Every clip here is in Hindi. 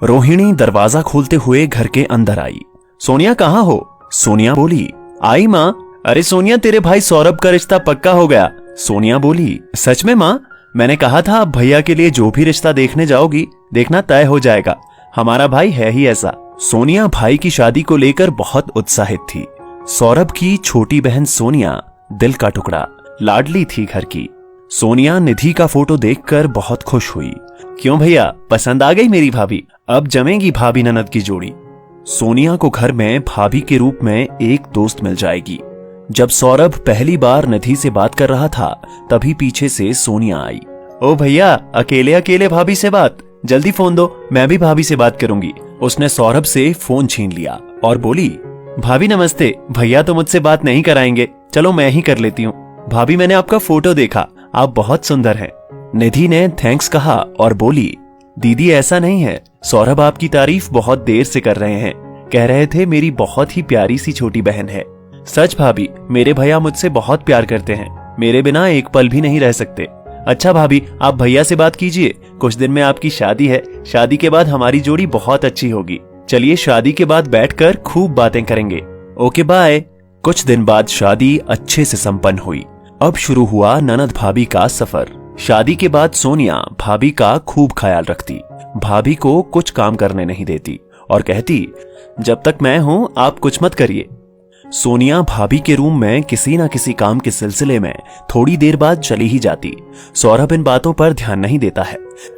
रोहिणी दरवाजा खोलते हुए घर के अंदर आई। सोनिया कहाँ हो? सोनिया बोली, आई माँ। अरे सोनिया, तेरे भाई सौरभ का रिश्ता पक्का हो गया। सोनिया बोली, सच में माँ? मैंने कहा था भैया के लिए जो भी रिश्ता देखने जाओगी देखना तय हो जाएगा। हमारा भाई है ही ऐसा। सोनिया भाई की शादी को लेकर बहुत उत्साहित थी। सौरभ की छोटी बहन सोनिया दिल का टुकड़ा, लाडली थी घर की। सोनिया निधि का फोटो देखकर बहुत खुश हुई। क्यों भैया, पसंद आ गई मेरी भाभी? अब जमेगी भाभी ननद की जोड़ी। सोनिया को घर में भाभी के रूप में एक दोस्त मिल जाएगी। जब सौरभ पहली बार निधि से बात कर रहा था तभी पीछे से सोनिया आई। ओ भैया, अकेले अकेले भाभी से बात? जल्दी फोन दो, मैं भी भाभी से बात करूंगी। उसने सौरभ से फोन छीन लिया और बोली, भाभी नमस्ते। भैया तो मुझसे बात नहीं कराएंगे, चलो मैं ही कर लेती हूँ। भाभी, मैंने आपका फोटो देखा, आप बहुत सुंदर हैं। निधि ने थैंक्स कहा और बोली, दीदी ऐसा नहीं है, सौरभ आपकी तारीफ बहुत देर से कर रहे हैं। कह रहे थे मेरी बहुत ही प्यारी सी छोटी बहन है। सच भाभी, मेरे भैया मुझसे बहुत प्यार करते हैं, मेरे बिना एक पल भी नहीं रह सकते। अच्छा भाभी, आप भैया से बात कीजिए, कुछ दिन में आपकी शादी है। शादी के बाद हमारी जोड़ी बहुत अच्छी होगी। चलिए शादी के बाद बैठकर खूब बातें करेंगे। Okay bye. कुछ दिन बाद शादी अच्छे से संपन्न हुई। अब शुरू हुआ ननद भाभी का सफर। शादी के बाद सोनिया भाभी का खूब ख्याल रखती, भाभी को कुछ काम करने नहीं देती और कहती, जब तक मैं हूं आप कुछ मत करिए। सोनिया भाभी के रूम में किसी न किसी काम के सिलसिले में थोड़ी देर बाद चली ही जाती। सौरभ इन बातों पर ध्यान नहीं देता है,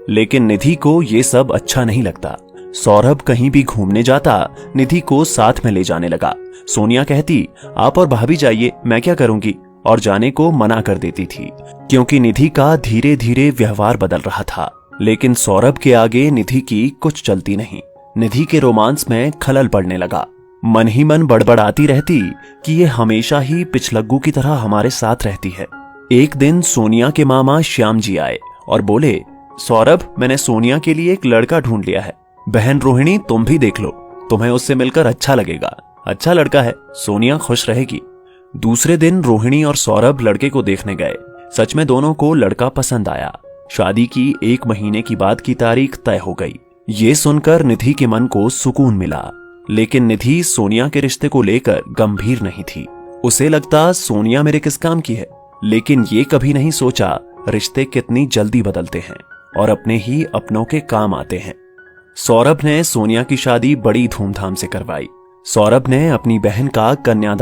लेकिन निधि को ये सब अच्छा नहीं लगता। सौरभ कहीं भी घूमने जाता, निधि को साथ में ले जाने लगा। सोनिया कहती, आप और भाभी जाइए, मैं क्या करूंगी, और जाने को मना कर देती थी, क्योंकि निधि का धीरे धीरे व्यवहार बदल रहा था। लेकिन सौरभ के आगे निधि की कुछ चलती नहीं। निधि के रोमांस में खलल पड़ने लगा। मन ही मन बड़बड़ाती रहती कि ये हमेशा ही पिछलग्गू की तरह हमारे साथ रहती है। एक दिन सोनिया के मामा श्याम जी आए और बोले, सौरभ, मैंने सोनिया के लिए एक लड़का ढूंढ लिया है। बहन रोहिणी, तुम भी देख लो, तुम्हें उससे मिलकर अच्छा लगेगा। अच्छा लड़का है, सोनिया खुश रहेगी। दूसरे दिन रोहिणी और सौरभ लड़के को देखने गए। सच में दोनों को लड़का पसंद आया। शादी की 1 महीने की बाद की तारीख तय हो गई। ये सुनकर निधि के मन को सुकून मिला, लेकिन निधि सोनिया के रिश्ते को लेकर गंभीर नहीं थी। उसे लगता सोनिया मेरे किस काम की है, लेकिन ये कभी नहीं सोचा रिश्ते कितनी जल्दी बदलते हैं और अपने ही अपनों के काम आते हैं। सौरभ ने सोनिया की शादी बड़ी धूमधाम से करवाई। सौरभ ने अपनी बहन का कन्यादान